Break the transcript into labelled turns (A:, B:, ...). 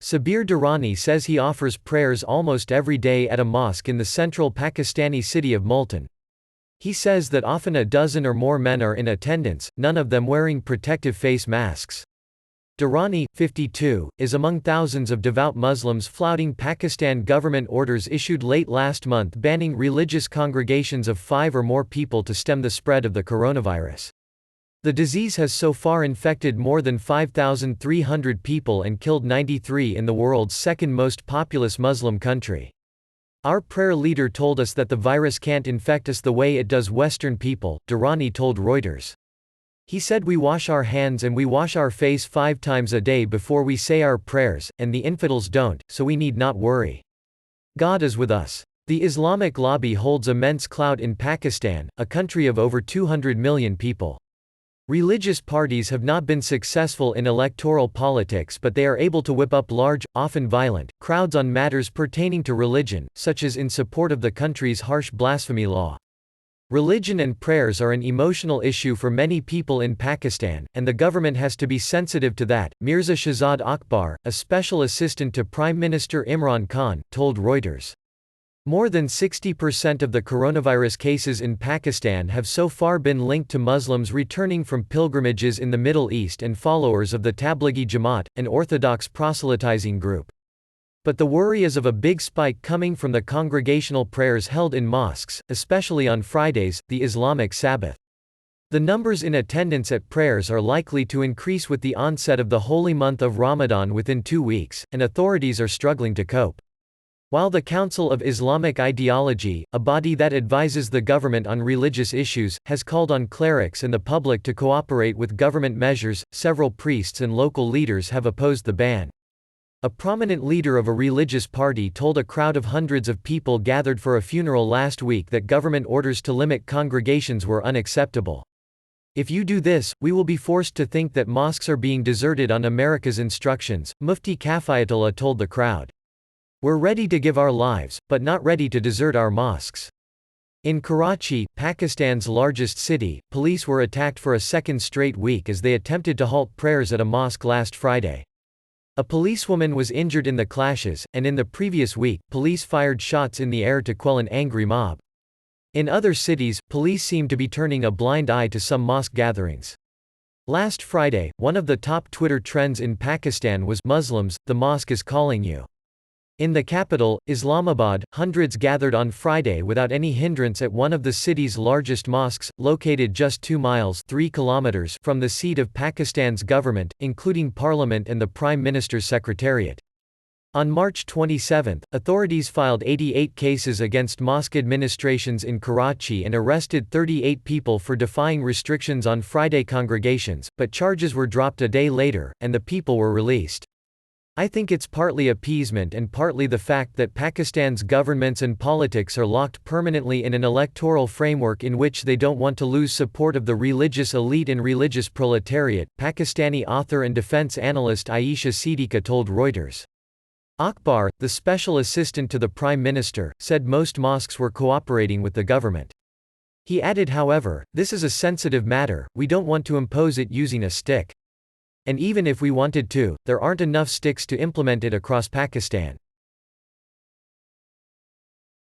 A: Sabir Durrani says he offers prayers almost every day at a mosque in the central Pakistani city of Multan. He says that often a dozen or more men are in attendance, none of them wearing protective face masks. Durrani, 52, is among thousands of devout Muslims flouting Pakistan government orders issued late last month banning religious congregations of 5 or more people to stem the spread of the coronavirus. The disease has so far infected more than 5,300 people and killed 93 in the world's second most populous Muslim country. Our prayer leader told us that the virus can't infect us the way it does Western people, Durrani told Reuters. He said we wash our hands and we wash our face 5 times a day before we say our prayers, and the infidels don't, so we need not worry. God is with us. The Islamic lobby holds immense clout in Pakistan, a country of over 200 million people. Religious parties have not been successful in electoral politics, but they are able to whip up large, often violent, crowds on matters pertaining to religion, such as in support of the country's harsh blasphemy law. Religion and prayers are an emotional issue for many people in Pakistan, and the government has to be sensitive to that, Mirza Shahzad Akbar, a special assistant to Prime Minister Imran Khan, told Reuters. More than 60% of the coronavirus cases in Pakistan have so far been linked to Muslims returning from pilgrimages in the Middle East and followers of the Tablighi Jamaat, an orthodox proselytizing group. But the worry is of a big spike coming from the congregational prayers held in mosques, especially on Fridays, the Islamic Sabbath. The numbers in attendance at prayers are likely to increase with the onset of the holy month of Ramadan within 2 weeks, and authorities are struggling to cope. While the Council of Islamic Ideology, a body that advises the government on religious issues, has called on clerics and the public to cooperate with government measures, several priests and local leaders have opposed the ban. A prominent leader of a religious party told a crowd of hundreds of people gathered for a funeral last week that government orders to limit congregations were unacceptable. If you do this, we will be forced to think that mosques are being deserted on America's instructions, Mufti Kafayatullah told the crowd. We're ready to give our lives, but not ready to desert our mosques. In Karachi, Pakistan's largest city, police were attacked for a second straight week as they attempted to halt prayers at a mosque last Friday. A policewoman was injured in the clashes, and in the previous week, police fired shots in the air to quell an angry mob. In other cities, police seem to be turning a blind eye to some mosque gatherings. Last Friday, one of the top Twitter trends in Pakistan was "Muslims, the mosque is calling you." In the capital, Islamabad, hundreds gathered on Friday without any hindrance at one of the city's largest mosques, located just 2 miles (3 kilometers) from the seat of Pakistan's government, including parliament and the Prime Minister's secretariat. On March 27, authorities filed 88 cases against mosque administrations in Karachi and arrested 38 people for defying restrictions on Friday congregations, but charges were dropped a day later, and the people were released. I think it's partly appeasement and partly the fact that Pakistan's governments and politics are locked permanently in an electoral framework in which they don't want to lose support of the religious elite and religious proletariat, Pakistani author and defense analyst Ayesha Siddiqui told Reuters. Akbar, the special assistant to the Prime Minister, said most mosques were cooperating with the government. He added, however, "This is a sensitive matter, we don't want to impose it using a stick. And even if we wanted to, there aren't enough sticks to implement it across Pakistan."